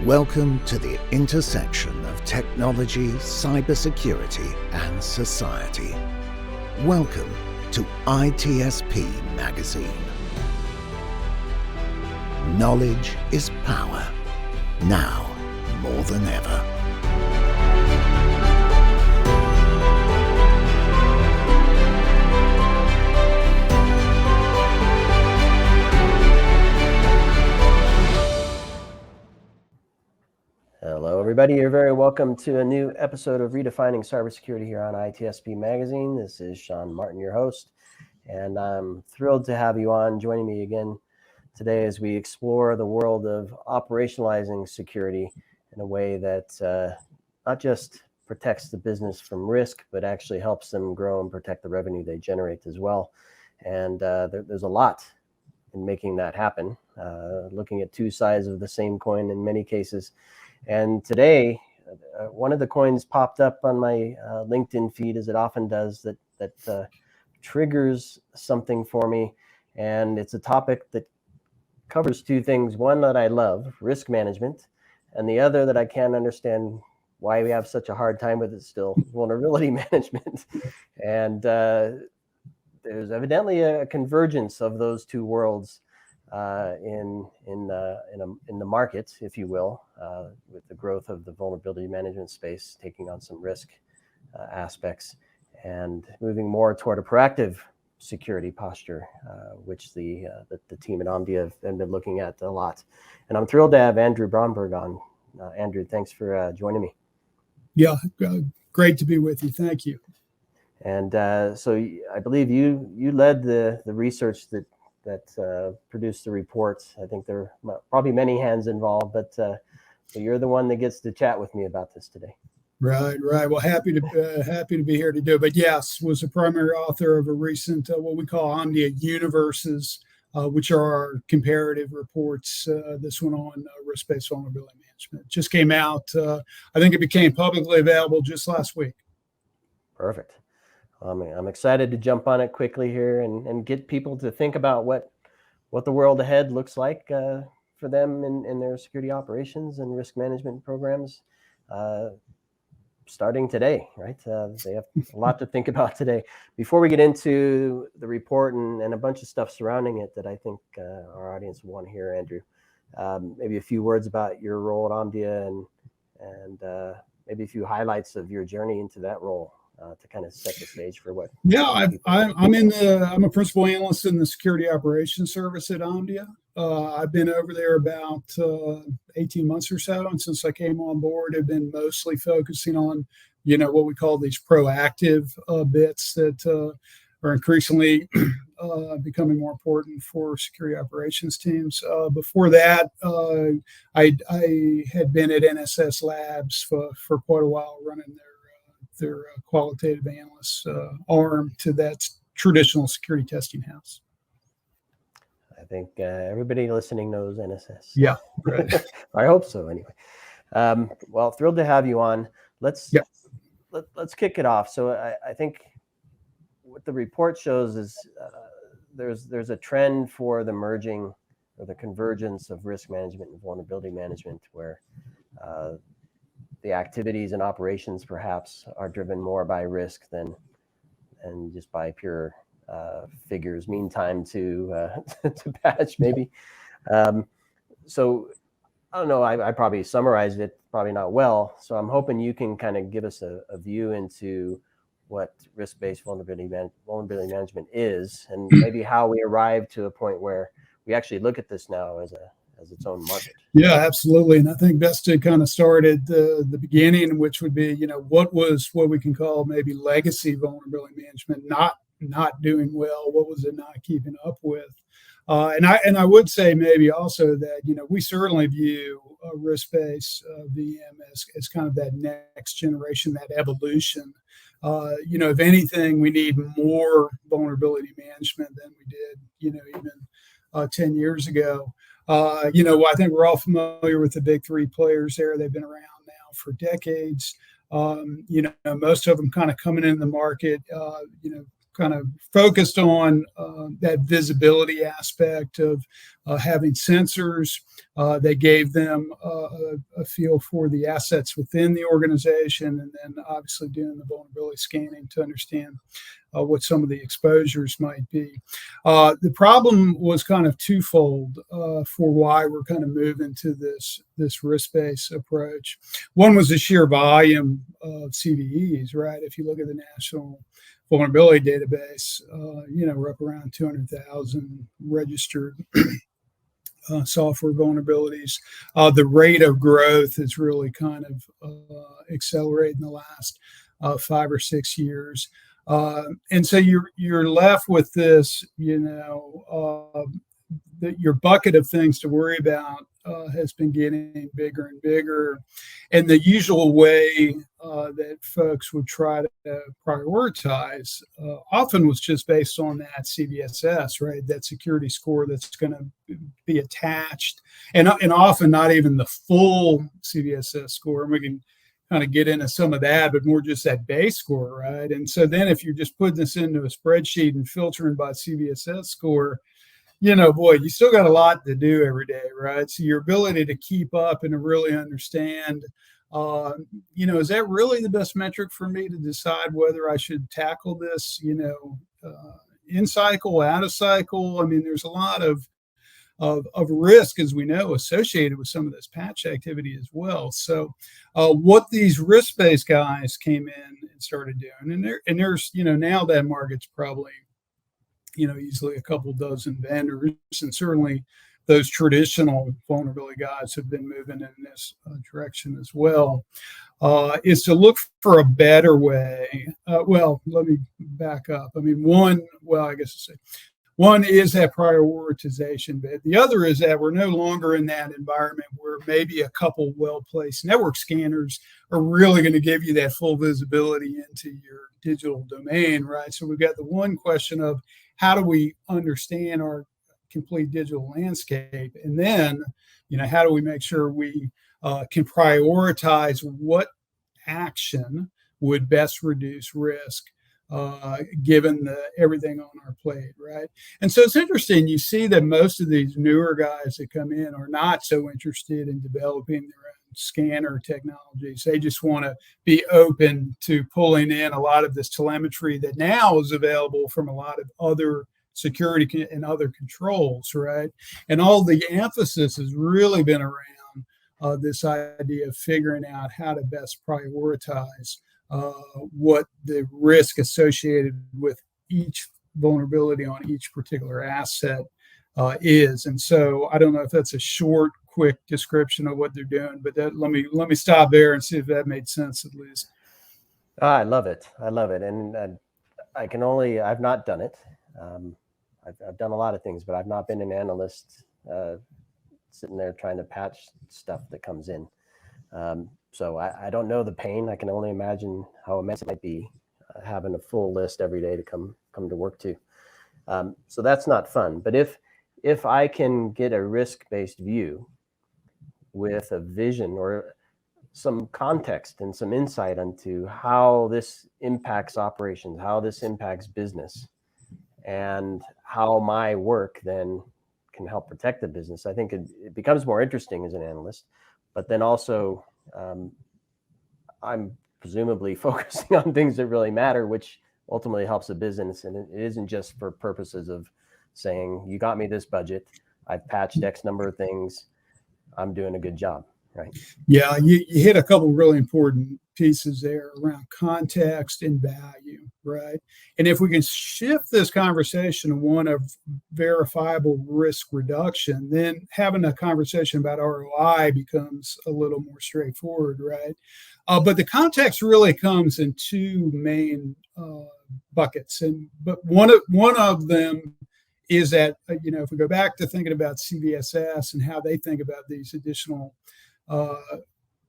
Welcome to the intersection of technology, cybersecurity, and society. Welcome to ITSPmagazine. Knowledge is power, now more than ever. Hello, everybody. You're very welcome to a new episode of Redefining CyberSecurity here on ITSPmagazine. This is Sean Martin, your host, and I'm thrilled to have you on joining me again today as we explore the world of operationalizing security in a way that not just protects the business from risk, but actually helps them grow and protect the revenue they generate as well. And there's a lot in making that happen, looking at two sides of the same coin in many cases. And today, one of the coins popped up on my LinkedIn feed, as it often does, that triggers something for me. And it's a topic that covers two things. One that I love, risk management, and the other that I can't understand why we have such a hard time with it still, vulnerability management. And there's evidently a convergence of those two worlds in the market, if you will, with the growth of the vulnerability management space taking on some risk aspects and moving more toward a proactive security posture, which the team at Omdia have been looking at a lot. And I'm thrilled to have Andrew Braunberg on. Andrew, thanks for joining me. Yeah, great to be with you. Thank you. And so I believe you led the research that produced the report. I think there are probably many hands involved, but so you're the one that gets to chat with me about this today. Right. Well, happy to be here to do it. But yes, was a primary author of a recent what we call Omdia universes, which are our comparative reports. This one on risk-based vulnerability management just came out. I think it became publicly available just last week. Perfect. I'm excited to jump on it quickly here and get people to think about what the world ahead looks like for them in their security operations and risk management programs starting today, right? They have a lot to think about today. Before we get into the report and a bunch of stuff surrounding it that I think our audience will want to hear, Andrew, maybe a few words about your role at Omdia and maybe a few highlights of your journey into that role. To kind of set the stage for what? Yeah, I'm a principal analyst in the security operations service at Omdia. I've been over there about 18 months or so, and since I came on board, I've been mostly focusing on, what we call these proactive bits that are increasingly becoming more important for security operations teams. Before that, I had been at NSS Labs for quite a while, running their qualitative analysts arm to that traditional security testing house. I think everybody listening knows NSS. Yeah, right. I hope so. Anyway, well, thrilled to have you on. Let's kick it off. So I think what the report shows is there's a trend for the merging or the convergence of risk management and vulnerability management, where the activities and operations perhaps are driven more by risk than just by pure figures, mean time to patch maybe. So I don't know, I probably summarized it probably not well. So I'm hoping you can kind of give us a view into what risk-based vulnerability management is, and maybe how we arrived to a point where we actually look at this now as its own market. Yeah, absolutely. And I think best to kind of start at the beginning, which would be, what we can call maybe legacy vulnerability management not doing well? What was it not keeping up with? And I would say maybe also that, we certainly view risk-based VM as kind of that next generation, that evolution. If anything, we need more vulnerability management than we did, even 10 years ago. I think we're all familiar with the big three players there. They've been around now for decades. Most of them kind of coming in the market, kind of focused on that visibility aspect of having sensors. They gave them a feel for the assets within the organization, and then obviously doing the vulnerability scanning to understand what some of the exposures might be. The problem was kind of twofold for why we're kind of moving to this risk-based approach. One was the sheer volume of CVEs, right? If you look at the National Vulnerability Database, we're up around 200,000 registered software vulnerabilities. The rate of growth has really kind of accelerated in the last 5 or 6 years. And so you're left with this, that your bucket of things to worry about has been getting bigger and bigger. And the usual way that folks would try to prioritize often was just based on that CVSS, right? That security score that's going to be attached, and often not even the full CVSS score. And we can kind of get into some of that, but more just that base score, right? And so then if you're just putting this into a spreadsheet and filtering by CVSS score, you still got a lot to do every day, right? So your ability to keep up and to really understand, is that really the best metric for me to decide whether I should tackle this, in cycle, out of cycle? I mean, there's a lot of risk, as we know, associated with some of this patch activity as well. So what these risk-based guys came in and started doing, and there's now that market's probably easily a couple dozen vendors, and certainly those traditional vulnerability guys have been moving in this direction as well, is to look for a better way. Let me back up. I mean, one is that prioritization bit. The other is that we're no longer in that environment where maybe a couple well-placed network scanners are really going to give you that full visibility into your digital domain, right? So we've got the one question of how do we understand our complete digital landscape? And then, how do we make sure we can prioritize what action would best reduce risk given everything on our plate, right? And so it's interesting. You see that most of these newer guys that come in are not so interested in developing their own scanner technologies. They just want to be open to pulling in a lot of this telemetry that now is available from a lot of other security and other controls, right? And all the emphasis has really been around this idea of figuring out how to best prioritize what the risk associated with each vulnerability on each particular asset is. And so I don't know if that's a short, quick description of what they're doing, but let me stop there and see if that made sense at least. I love it. And I've not done it. I've done a lot of things, but I've not been an analyst sitting there trying to patch stuff that comes in. So I don't know the pain. I can only imagine how immense it might be having a full list every day to come to work to. So that's not fun. But if I can get a risk-based view with a vision or some context and some insight into how this impacts operations, how this impacts business, and how my work then can help protect the business, I think it becomes more interesting as an analyst. But then also, I'm presumably focusing on things that really matter, which ultimately helps the business. And it isn't just for purposes of saying, you got me this budget, I've patched X number of things, I'm doing a good job, right? Yeah, you hit a couple really important pieces there around context and value, right? And if we can shift this conversation to one of verifiable risk reduction, then having a conversation about ROI becomes a little more straightforward, right? But the context really comes in two main buckets, but one of them is that if we go back to thinking about CVSS and how they think about these additional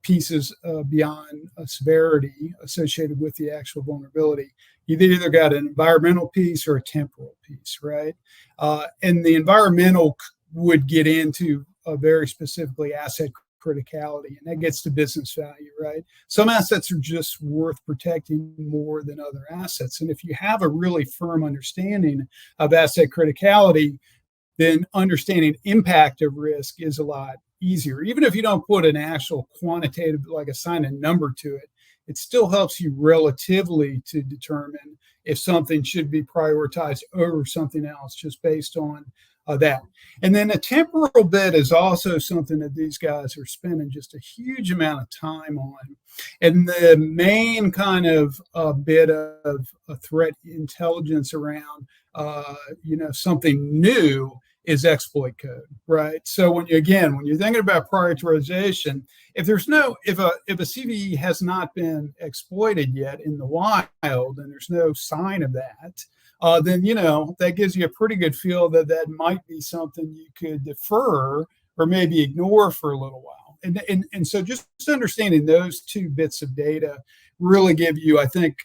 pieces beyond severity associated with the actual vulnerability, you've either got an environmental piece or a temporal piece, right? And the environmental would get into very specifically asset criticality, and that gets to business value, right? Some assets are just worth protecting more than other assets. And if you have a really firm understanding of asset criticality, then understanding impact of risk is a lot easier. Even if you don't put an actual quantitative, like assign a number to it, it still helps you relatively to determine if something should be prioritized over something else just based on that. And then a temporal bit is also something that these guys are spending just a huge amount of time on. And the main kind of bit of threat intelligence around, something new is exploit code, right? So when you're thinking about prioritization, if a CVE has not been exploited yet in the wild and there's no sign of that, then that gives you a pretty good feel that might be something you could defer or maybe ignore for a little while. And so just understanding those two bits of data really give you, I think,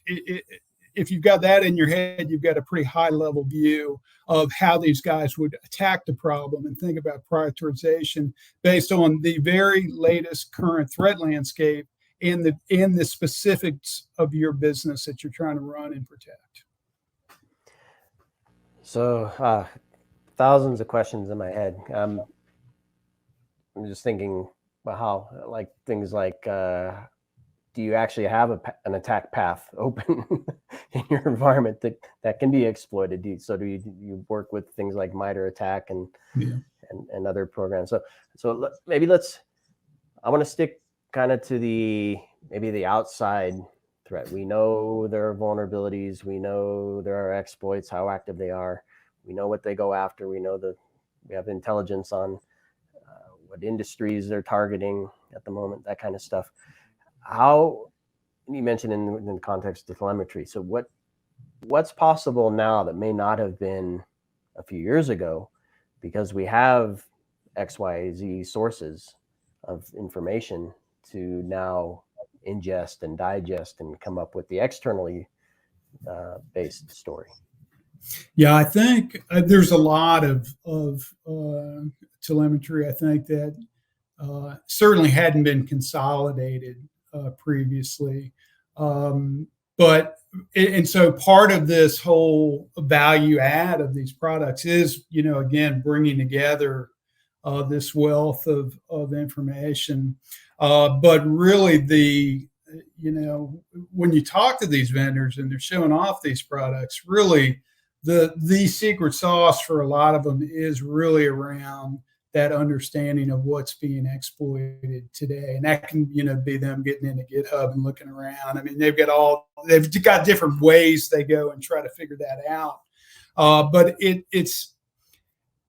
if you've got that in your head, you've got a pretty high level view of how these guys would attack the problem and think about prioritization based on the very latest current threat landscape and the specifics of your business that you're trying to run and protect. So thousands of questions in my head. I'm just thinking about how, like, things like, do you actually have an attack path open in your environment that can be exploited? Do you work with things like MITRE ATT&CK and other programs? So maybe I want to stick kind of to the outside threat. We know there are vulnerabilities. We know there are exploits, how active they are. We know what they go after. We know that we have intelligence on what industries they're targeting at the moment, that kind of stuff. How, you mentioned in the context of telemetry. So what's possible now that may not have been a few years ago, because we have XYZ sources of information to now ingest and digest and come up with the externally based story? Yeah, I think there's a lot of telemetry, I think, that certainly hadn't been consolidated previously. And so part of this whole value add of these products is, again, bringing together this wealth of information. But really when you talk to these vendors and they're showing off these products, really the secret sauce for a lot of them is really around that understanding of what's being exploited today. And that can, be them getting into GitHub and looking around. I mean, they've got different ways they go and try to figure that out. But it's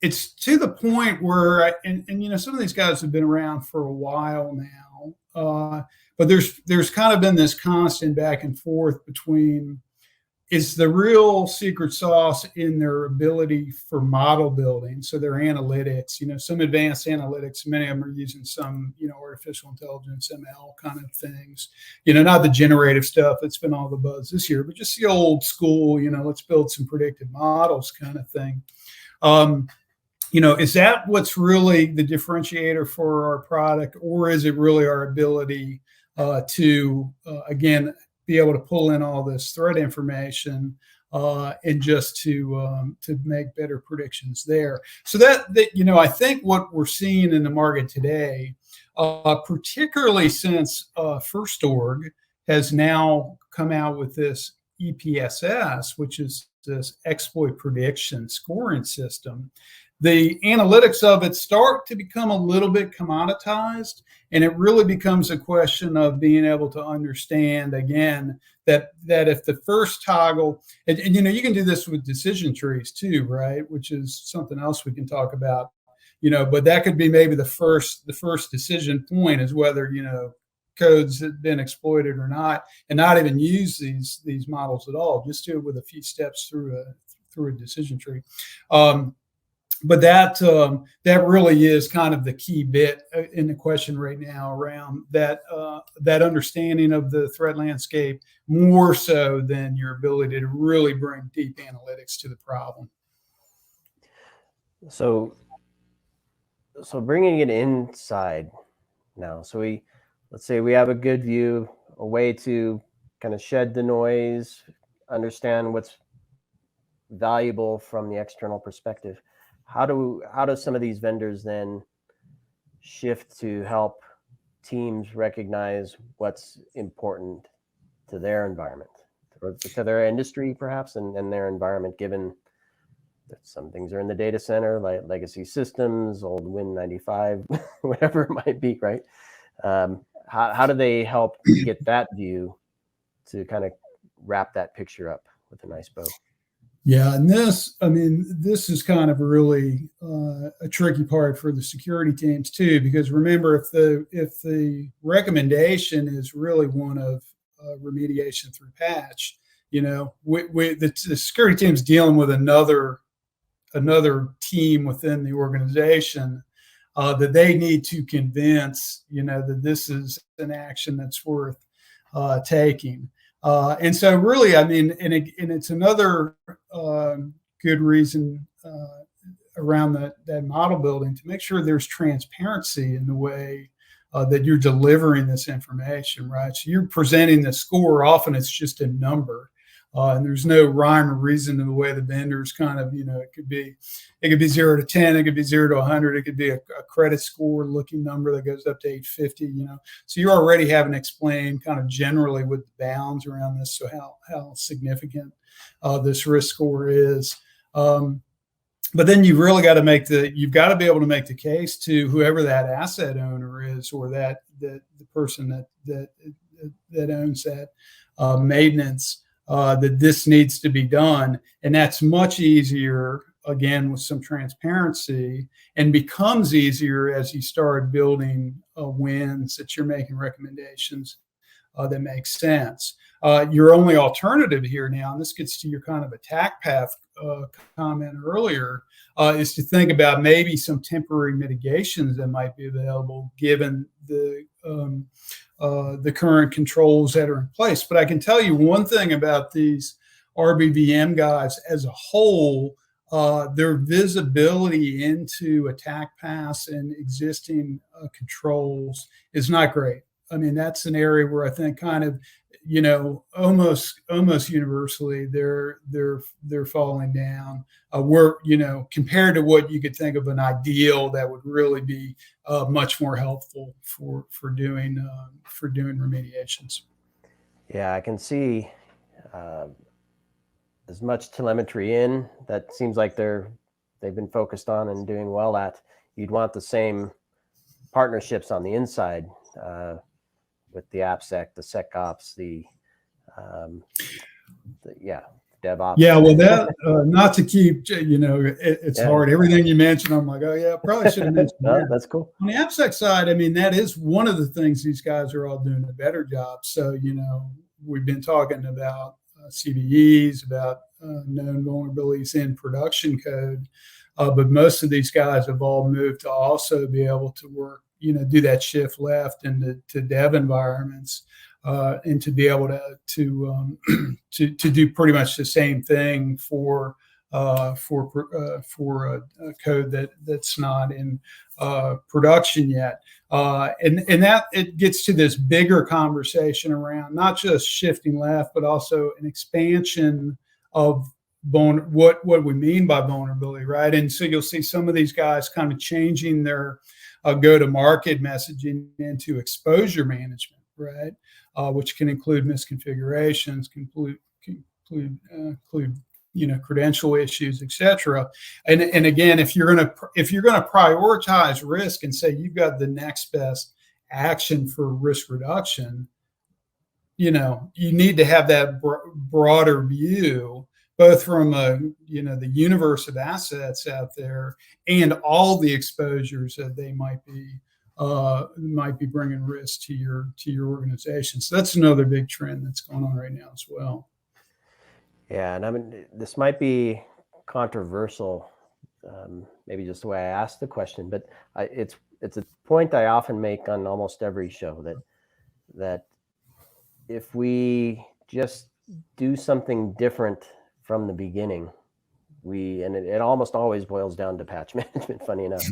to the point where, some of these guys have been around for a while now. But there's kind of been this constant back and forth between, is the real secret sauce in their ability for model building, so their analytics, some advanced analytics, many of them are using some, artificial intelligence, ML kind of things, not the generative stuff that's been all the buzz this year, but just the old school, let's build some predictive models kind of thing. Is that what's really the differentiator for our product, or is it really our ability to, again, be able to pull in all this threat information and just to make better predictions there? So that I think what we're seeing in the market today, particularly since First Org has now come out with this EPSS, which is this exploit prediction scoring system, the analytics of it start to become a little bit commoditized, and it really becomes a question of being able to understand, again, that if the first toggle, and you can do this with decision trees too, right? Which is something else we can talk about, but that could be maybe the first decision point is whether, codes have been exploited or not, and not even use these models at all, just do it with a few steps through a decision tree. But that really is kind of the key bit in the question right now around that understanding of the threat landscape, more so than your ability to really bring deep analytics to the problem. So bringing it inside now. So let's say we have a good view, a way to kind of shed the noise, understand what's valuable from the external perspective. how do some of these vendors then shift to help teams recognize what's important to their environment or to their industry, perhaps, and their environment, given that some things are in the data center, like legacy systems, old Win95, whatever it might be, right? How do they help get that view to kind of wrap that picture up with a nice bow? Yeah, and this is kind of really a tricky part for the security teams too, because remember, if the recommendation is really one of remediation through patch, the security team is dealing with another team within the organization that they need to convince, that this is an action that's worth taking. And so really, and it's another good reason around that model building to make sure there's transparency in the way that you're delivering this information, right? So you're presenting the score, often it's just a number. And there's no rhyme or reason in the way the vendors kind of, it could be 0 to 10, it could be 0 to 100, it could be a credit score looking number that goes up to 850, So you're already having to explain kind of generally what the bounds around this, so how significant this risk score is. But then you've really got to you've got to be able to make the case to whoever that asset owner is, or that the person that owns that maintenance. That this needs to be done. And that's much easier, again, with some transparency, and becomes easier as you start building wins that you're making recommendations that make sense. Your only alternative here now, and this gets to your kind of attack path comment earlier, is to think about maybe some temporary mitigations that might be available given the current controls that are in place. But I can tell you one thing about these RBVM guys as a whole, their visibility into attack paths and existing controls is not great. I mean, that's an area where I think kind of, almost universally they're falling down. We're, compared to what you could think of an ideal that would really be much more helpful for doing remediations. Yeah, I can see as much telemetry in that seems like they've been focused on and doing well at. You'd want the same partnerships on the inside with the AppSec, the SecOps, the DevOps. Yeah, well, that not to keep, it's hard. Everything you mentioned, I'm like, oh yeah, probably should have mentioned that. That's cool. On the AppSec side, that is one of the things these guys are all doing a better job. So, we've been talking about CVEs, about known vulnerabilities in production code, but most of these guys have all moved to also be able to work, do that shift left into dev environments. And to be able to do pretty much the same thing for a code that's not in production yet, and that it gets to this bigger conversation around not just shifting left, but also an expansion of what we mean by vulnerability, right? And so you'll see some of these guys kind of changing their go-to-market messaging into exposure management, right? Which can include misconfigurations, can include credential issues, etc. And again, if you're going to prioritize risk and say you've got the next best action for risk reduction, you need to have that broader view, both from the universe of assets out there and all the exposures that they might be bringing risk to your organization. So that's another big trend that's going on right now as well. Yeah, and this might be controversial, maybe just the way I asked the question, but it's a point I often make on almost every show that if we just do something different from the beginning, it almost always boils down to patch management. Funny enough,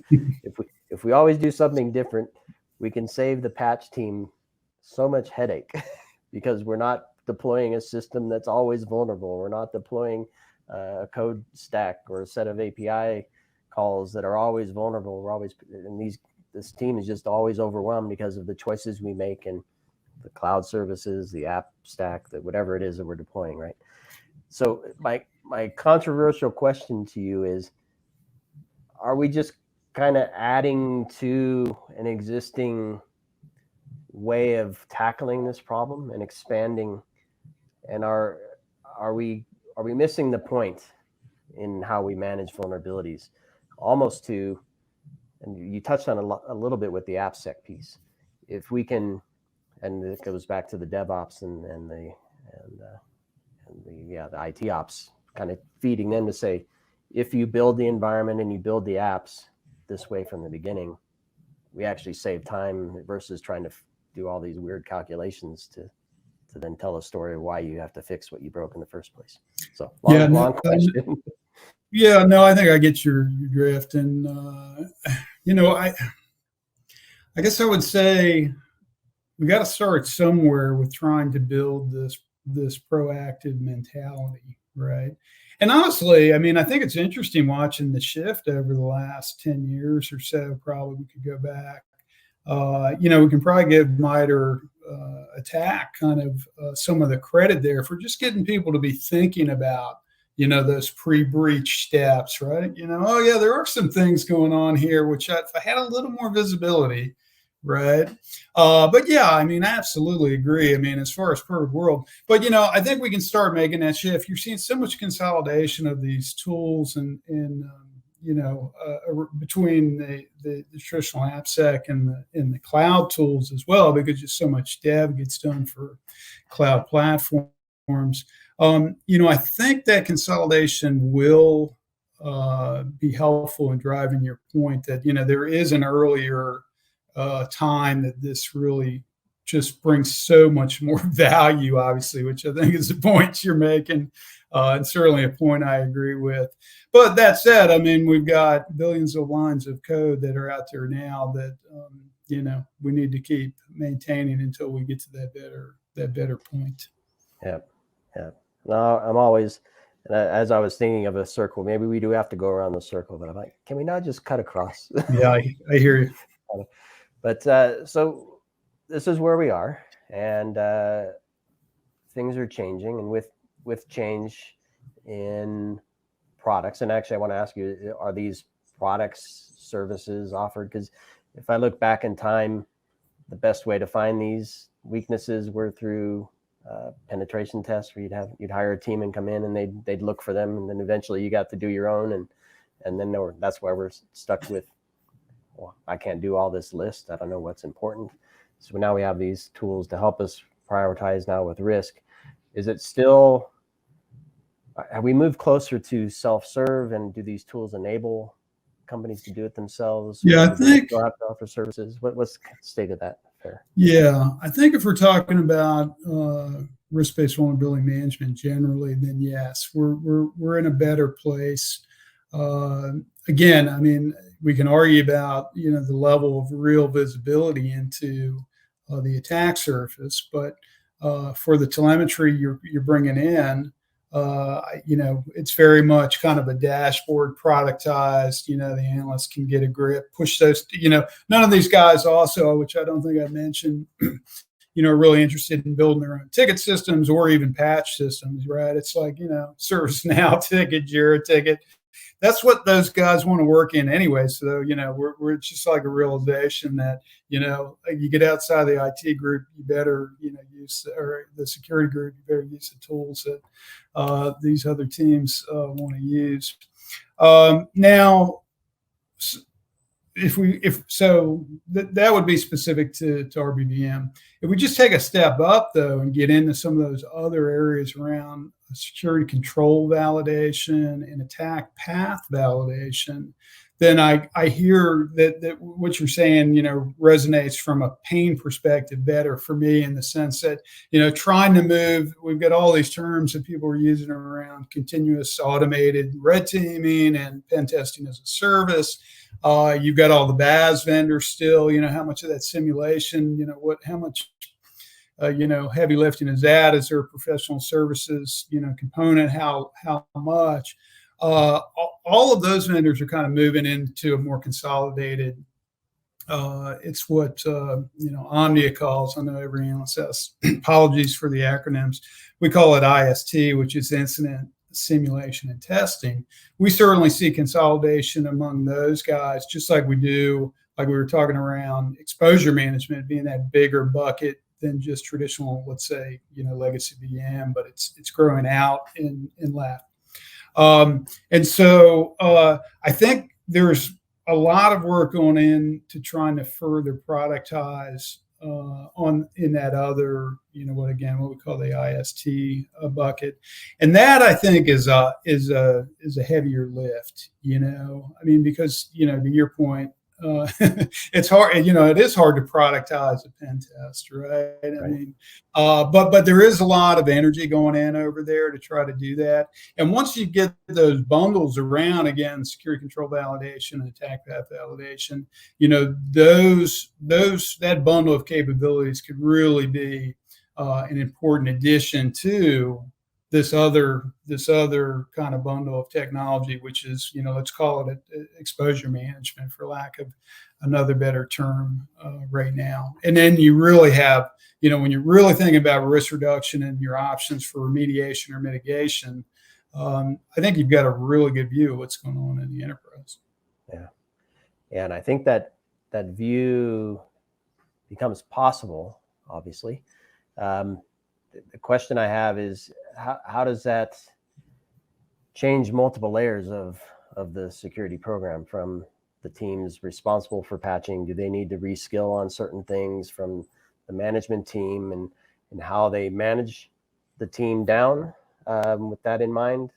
if we always do something different, we can save the patch team so much headache because we're not deploying a system that's always vulnerable. We're not deploying a code stack or a set of API calls that are always vulnerable. We're always, and this team is just always overwhelmed because of the choices we make and the cloud services, the app stack, that whatever it is that we're deploying, right? So my controversial question to you is, are we just kind of adding to an existing way of tackling this problem and expanding? And are we missing the point in how we manage vulnerabilities? Almost to, and you touched on a little bit with the AppSec piece. If we can, and it goes back to the DevOps and the IT ops, kind of feeding them to say, if you build the environment and you build the apps this way from the beginning, we actually save time versus trying to do all these weird calculations to then tell a story of why you have to fix what you broke in the first place. So long question. Yeah, no, I think I get your drift. And, I guess I would say we got to start somewhere with trying to build this proactive mentality, right? And honestly, I mean, I think it's interesting watching the shift over the last 10 years or so. Probably we could go back. We can probably give MITRE ATT&CK kind of some of the credit there for just getting people to be thinking about, those pre-breach steps, right? Oh yeah, there are some things going on here, which if I had a little more visibility, right? But yeah, I mean, I absolutely agree. I mean, as far as perfect world, but I think we can start making that shift. You're seeing so much consolidation of these tools and between the traditional AppSec and the cloud tools as well, because just so much dev gets done for cloud platforms. I think that consolidation will be helpful in driving your point that, there is an earlier time that this really just brings so much more value, obviously, which I think is the point you're making, and certainly a point I agree with. But that said, I mean, we've got billions of lines of code that are out there now that, we need to keep maintaining until we get to that better point. Yeah. No, I'm always, as I was thinking of a circle, maybe we do have to go around the circle, but I'm like, can we not just cut across? Yeah, I hear you. But so this is where we are, and things are changing, and with change in products. And actually, I want to ask you, are these products, services offered? Because if I look back in time, the best way to find these weaknesses were through penetration tests, where you'd hire a team and come in and they'd look for them, and then eventually you got to do your own, and then that's why we're stuck with, well, I can't do all this list, I don't know what's important. So now we have these tools to help us prioritize now with risk. Is it still, have we moved closer to self-serve, and do these tools enable companies to do it themselves? Yeah, I think they'll have to offer services. What's the state of that? Fair. Yeah, I think if we're talking about risk-based vulnerability management generally, then yes, we're in a better place. Again, I mean, we can argue about the level of real visibility into the attack surface, but for the telemetry you're bringing in, it's very much kind of a dashboard productized. The analyst can get a grip, push those. None of these guys also, which I don't think I mentioned, are really interested in building their own ticket systems or even patch systems, right? It's like ServiceNow ticket, Jira ticket. That's what those guys want to work in anyway. So, we're just like a realization that, you get outside the IT group, you better, use, or the security group, you better use the tools that these other teams want to use. Now, that would be specific to RBVM. If we just take a step up, though, and get into some of those other areas around security control validation and attack path validation, then I hear that what you're saying, resonates from a pain perspective better for me, in the sense that, trying to move, we've got all these terms that people are using around continuous automated red teaming and pen testing as a service. You've got all the BAS vendors still, how much of that simulation, how much, heavy lifting is that? Is there a professional services, component? How much? all of those vendors are kind of moving into a more consolidated. It's what Omdia calls. I know every analyst has apologies for the acronyms. We call it IST, which is incident simulation and testing. We certainly see consolidation among those guys, just like we do, like we were talking around exposure management being that bigger bucket than just traditional, let's say, legacy VM, but it's growing out in lab. And so I think there's a lot of work going into trying to further productize in that other, what we call the IST bucket, and that I think is a heavier lift. Because to your point, it's hard. It is hard to productize a pen test, right? I mean, but there is a lot of energy going in over there to try to do that. And once you get those bundles around, again, security control validation and attack path validation, that bundle of capabilities could really be an important addition to this other kind of bundle of technology, which is, let's call it exposure management, for lack of another better term right now. And then you really have, when you're really thinking about risk reduction and your options for remediation or mitigation, I think you've got a really good view of what's going on in the enterprise. Yeah. And I think that view becomes possible, obviously. The question I have is, how does that change multiple layers of the security program, from the teams responsible for patching? Do they need to reskill on certain things, from the management team and how they manage the team down with that in mind?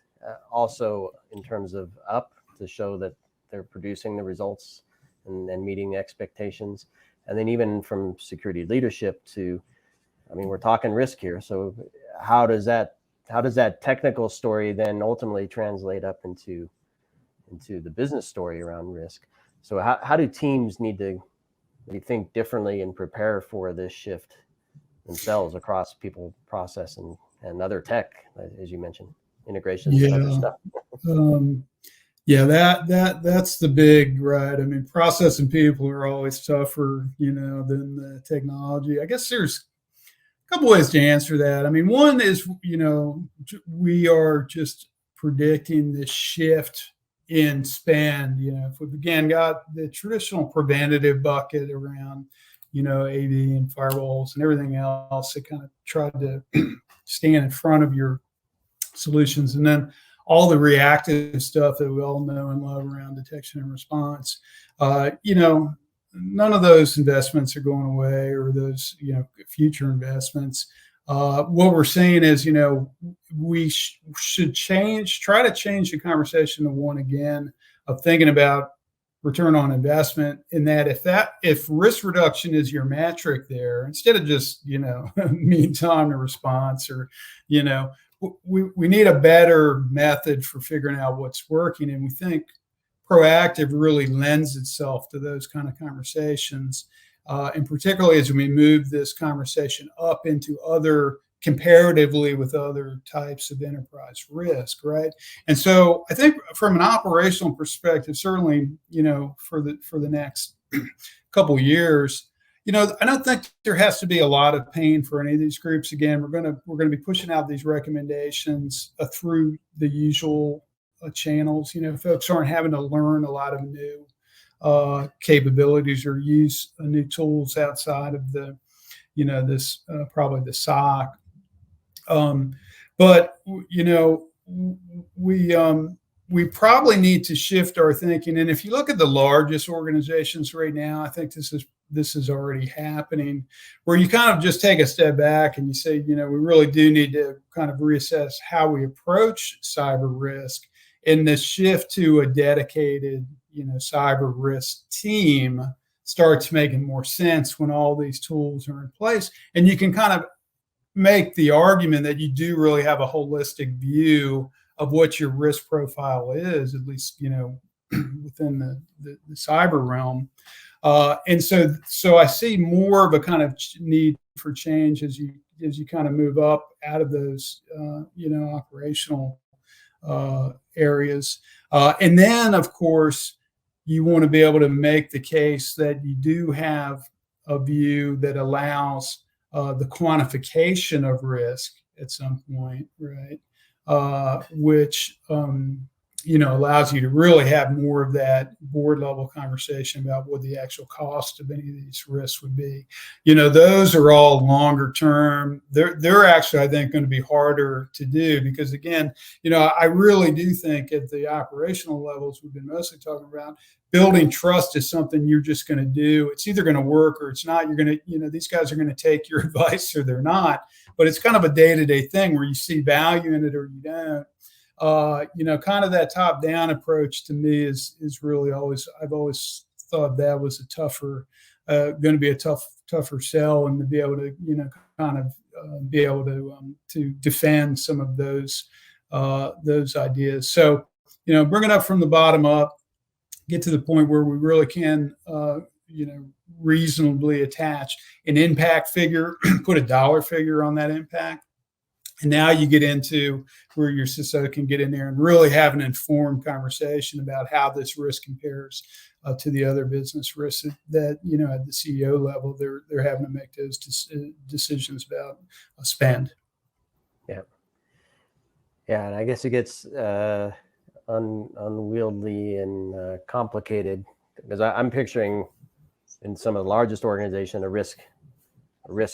Also in terms of up, to show that they're producing the results and meeting the expectations. And then even from security leadership to, we're talking risk here. So how does that technical story then ultimately translate up into the business story around risk? So how do teams need to think differently and prepare for this shift themselves across people, process, and other tech, as you mentioned, integrations and other stuff? That's the big, right? Process and people are always tougher, than the technology. I guess there's a couple ways to answer that. One is, we are just predicting this shift in spend. If we've again got the traditional preventative bucket around, AV and firewalls and everything else that kind of tried to stand in front of your solutions, and then all the reactive stuff that we all know and love around detection and response, none of those investments are going away, or those, future investments. What we're saying is, we should try to change the conversation to one again of thinking about return on investment, in that if risk reduction is your metric there, instead of just, mean time to response, or, we need a better method for figuring out what's working. And we think proactive really lends itself to those kind of conversations. And particularly as we move this conversation up into comparatively with other types of enterprise risk, right? And so I think from an operational perspective, certainly, for the next couple of years, I don't think there has to be a lot of pain for any of these groups. Again, we're going to be pushing out these recommendations through the usual channels. Folks aren't having to learn a lot of new capabilities or use new tools outside of the, this probably the SOC. But we probably need to shift our thinking. And if you look at the largest organizations right now, I think this is already happening, where you kind of just take a step back and you say, we really do need to kind of reassess how we approach cyber risk. And this shift to a dedicated, cyber risk team starts making more sense when all these tools are in place. And you can kind of make the argument that you do really have a holistic view of what your risk profile is, at least, within the cyber realm. And so I see more of a kind of need for change as you kind of move up out of those, operational areas. And then, of course, you want to be able to make the case that you do have a view that allows the quantification of risk at some point, right? Which allows you to really have more of that board level conversation about what the actual cost of any of these risks would be. Those are all longer term. They're actually, I think, going to be harder to do because, again, I really do think at the operational levels we've been mostly talking about, building trust is something you're just going to do. It's either going to work or it's not. You're going to, these guys are going to take your advice or they're not. But it's kind of a day-to-day thing where you see value in it or you don't. Kind of that top-down approach to me is really I've always thought that was a going to be a tougher sell, and to be able to, kind of be able to defend some of those ideas. So, bring it up from the bottom up, get to the point where we really can, reasonably attach an impact figure, put a dollar figure on that impact. And now you get into where your CISO can get in there and really have an informed conversation about how this risk compares to the other business risks that, at the CEO level, they're having to make those decisions about spend. Yeah. Yeah. And I guess it gets unwieldy and complicated because I'm picturing in some of the largest organizations, a risk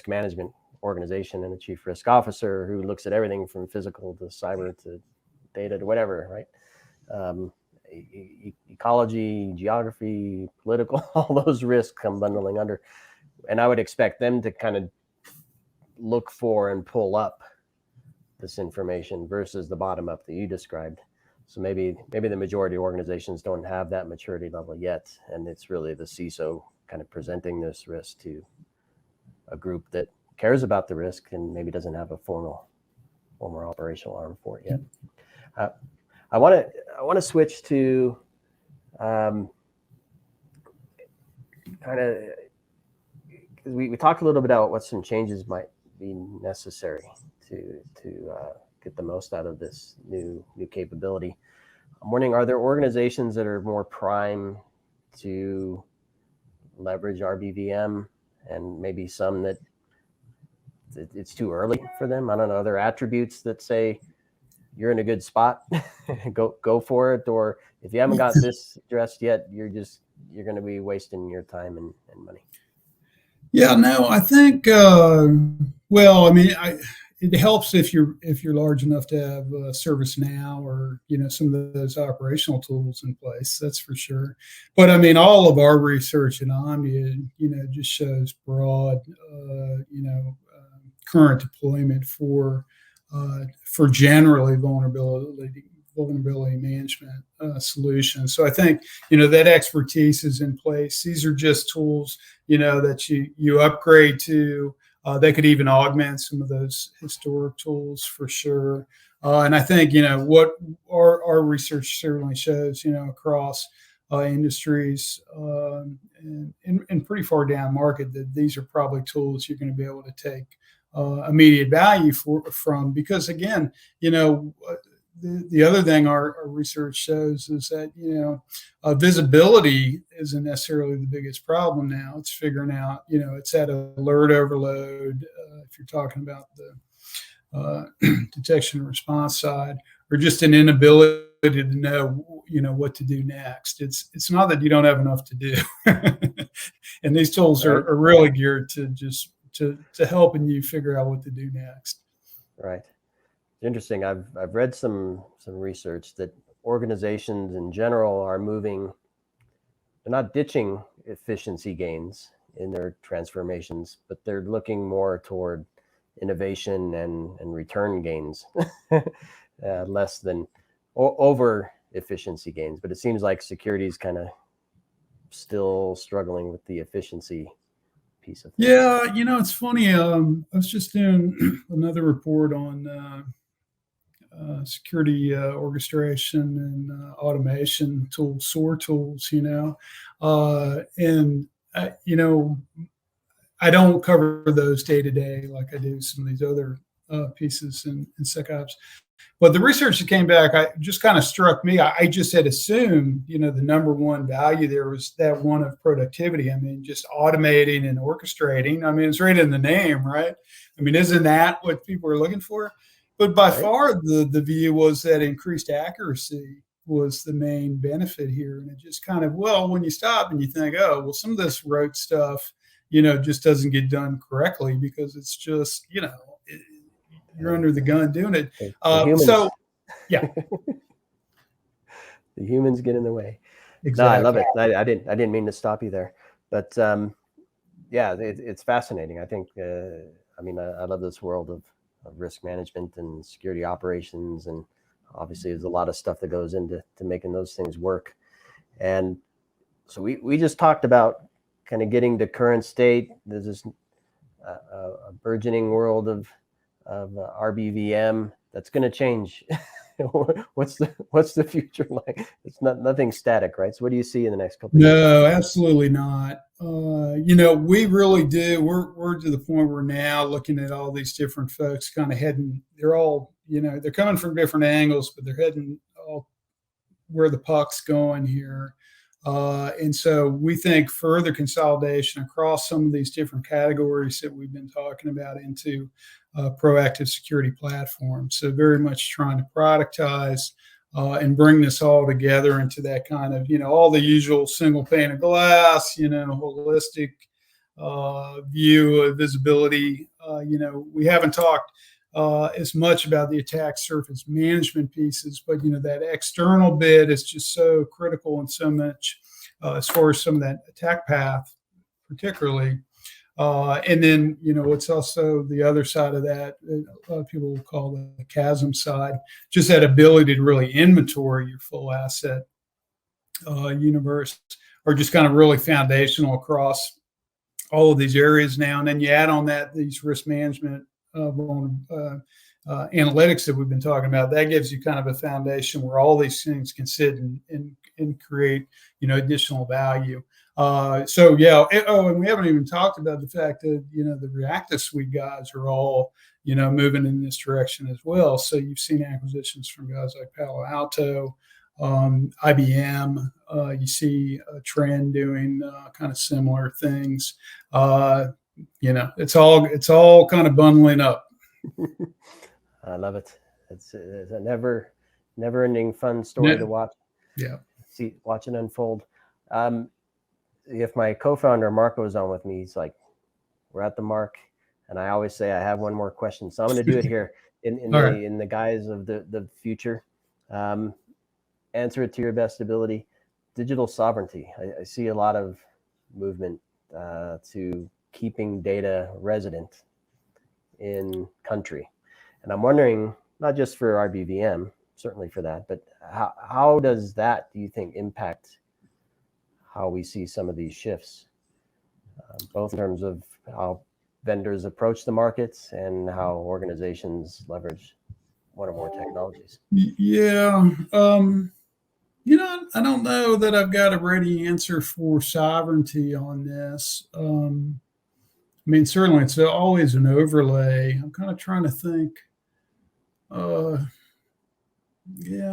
management organization and a chief risk officer who looks at everything from physical to cyber to data to whatever, right? Ecology, geography, political, all those risks come bundling under. And I would expect them to kind of look for and pull up this information versus the bottom up that you described. So maybe the majority of organizations don't have that maturity level yet. And it's really the CISO kind of presenting this risk to a group that cares about the risk and maybe doesn't have a formal operational arm for it yet. I want to switch to kind of, we talked a little bit about what some changes might be necessary to get the most out of this new capability. I'm wondering, are there organizations that are more prime to leverage RBVM and maybe some that it's too early for them? I don't know. Are there attributes that say you're in a good spot, go for it? Or if you haven't got this addressed yet, you're going to be wasting your time and money. Yeah, no, I think, it helps if you're large enough to have ServiceNow or, some of those operational tools in place. That's for sure. But all of our research in Omdia, just shows broad, current deployment for generally vulnerability management solutions. So I think, that expertise is in place. These are just tools, that you upgrade to. They could even augment some of those historic tools for sure. And I think, what our research certainly shows, across industries and pretty far down market, that these are probably tools you're going to be able to take immediate value from, because again, the other thing our research shows is that, visibility isn't necessarily the biggest problem now. It's figuring out, it's that alert overload, if you're talking about the detection and response side, or just an inability to know, what to do next. It's not that you don't have enough to do. And these tools are really geared to just to helping you figure out what to do next. Right. Interesting. I've read some research that organizations in general are moving. They're not ditching efficiency gains in their transformations, but they're looking more toward innovation and return gains, less than over efficiency gains. But it seems like security is kind of still struggling with the efficiency piece of things. Yeah, it's funny. I was just doing another report on security orchestration and automation tools, SOAR tools, and I don't cover those day to day like I do some of these other pieces in SecOps. But the research that came back, I just kind of struck me. I just had assumed, the number one value there was that one of productivity. I mean, just automating and orchestrating. I mean, it's right in the name, right? I mean, isn't that what people are looking for? But by far, the view was that increased accuracy was the main benefit here. And it just kind of, when you stop and you think, some of this rote stuff, just doesn't get done correctly because it's just, you're under the gun doing it. The humans get in the way. Exactly. No, I love it. I didn't mean to stop you there, but it's fascinating. I think, I love this world of risk management and security operations. And obviously there's a lot of stuff that goes into making those things work. And so we just talked about kind of getting to current state. There's this a burgeoning world of RBVM that's going to change. What's the future like? It's nothing static, right? So what do you see in the next couple of years? No, absolutely not. We really do. We're to the point where now looking at all these different folks kind of heading, they're all, they're coming from different angles, but they're heading all where the puck's going here. And so we think further consolidation across some of these different categories that we've been talking about into proactive security platforms. So very much trying to productize and bring this all together into that kind of, all the usual single pane of glass, holistic view of visibility. We haven't talked as much about the attack surface management pieces, but that external bit is just so critical and so much as far as some of that attack path, particularly. And then, what's also the other side of that, a lot of people will call the chasm side, just that ability to really inventory your full asset universe, or just kind of really foundational across all of these areas now. And then you add on that these risk management analytics that we've been talking about. That gives you kind of a foundation where all these things can sit and create, additional value. And we haven't even talked about the fact that, the Reactive Suite guys are all, moving in this direction as well. So you've seen acquisitions from guys like Palo Alto, IBM. You see a trend doing kind of similar things. It's all kind of bundling up. I love it. It's a never-ending fun story to watch. Yeah. Watch it unfold. If my co-founder Marco is on with me, he's like, we're at the mark, and I always say I have one more question, so I'm going to do it here in the guise of the future. Answer it to your best ability. Digital sovereignty. I see a lot of movement to keeping data resident in country, and I'm wondering, not just for RBVM, certainly for that, but how does that, do you think, impact how we see some of these shifts, both in terms of how vendors approach the markets and how organizations leverage one or more technologies? Yeah. I don't know that I've got a ready answer for sovereignty on this. Certainly it's always an overlay. I'm kind of trying to think. I'm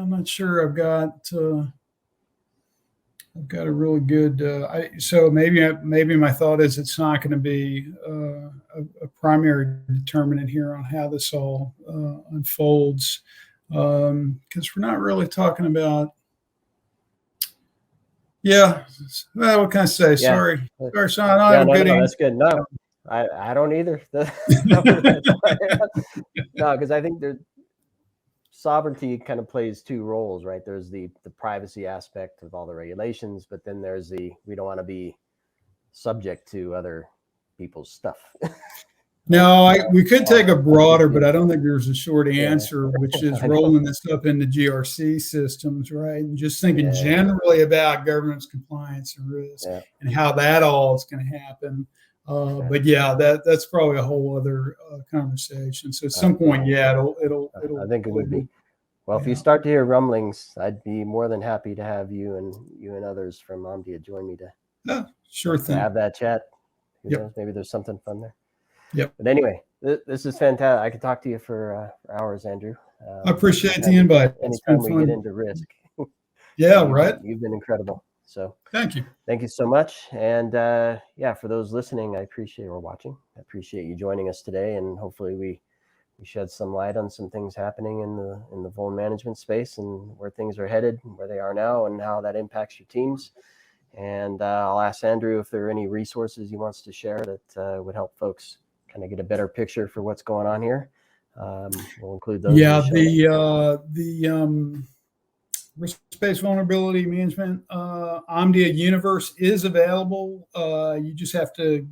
not sure I've got a really good. So maybe my thought is it's not going to be a primary determinant here on how this all unfolds, because we're not really talking about. Yeah. Well, what can I say? Yeah. Sorry, Sean. No, that's good. No, I don't either. No, because I think sovereignty kind of plays two roles, right? There's the privacy aspect of all the regulations, but then there's we don't want to be subject to other people's stuff. No, we could take a broader, but I don't think there's a short answer, which is rolling this up into GRC systems, right? And just thinking generally about governance, compliance, and risk, and how that all is going to happen. But that's probably a whole other conversation. So at some point, it'll. I think it would be. Well, if you start to hear rumblings, I'd be more than happy to have you and others from Omdia join me to have that chat. Who knows? Maybe there's something fun there. Yep. But anyway, this is fantastic. I could talk to you for hours, Andrew. I appreciate the invite. Anytime we get into risk. Yeah, right. You've been incredible. So thank you. Thank you so much. And for those listening, I appreciate or watching. I appreciate you joining us today, and hopefully we shed some light on some things happening in the vuln management space and where things are headed, where they are now, and how that impacts your teams. And I'll ask Andrew if there are any resources he wants to share that would help folks kind of get a better picture for what's going on here. We'll include those. Yeah, the risk-based vulnerability management Omdia universe is available. You just have to,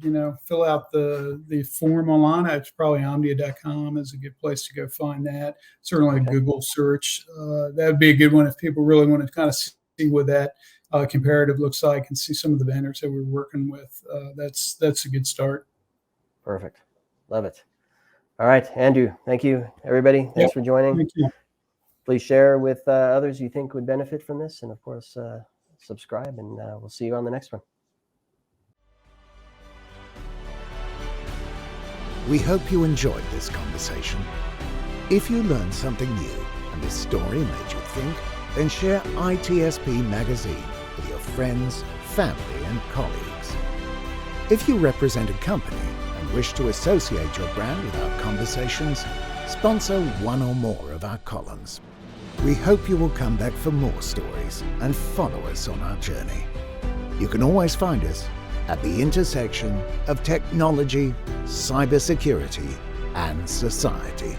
fill out the form online. It's probably omdia.com is a good place to go find that. Certainly a Google search. That would be a good one if people really want to kind of see what that comparative looks like and see some of the vendors that we're working with. That's a good start. Perfect. Love it. All right, Andrew, thank you, everybody. Thanks for joining. Thank you. Please share with others you think would benefit from this. And of course, subscribe, and we'll see you on the next one. We hope you enjoyed this conversation. If you learned something new and this story made you think, then share ITSP Magazine with your friends, family, and colleagues. If you represent a company and wish to associate your brand with our conversations, sponsor one or more of our columns. We hope you will come back for more stories and follow us on our journey. You can always find us at the intersection of technology, cybersecurity, and society.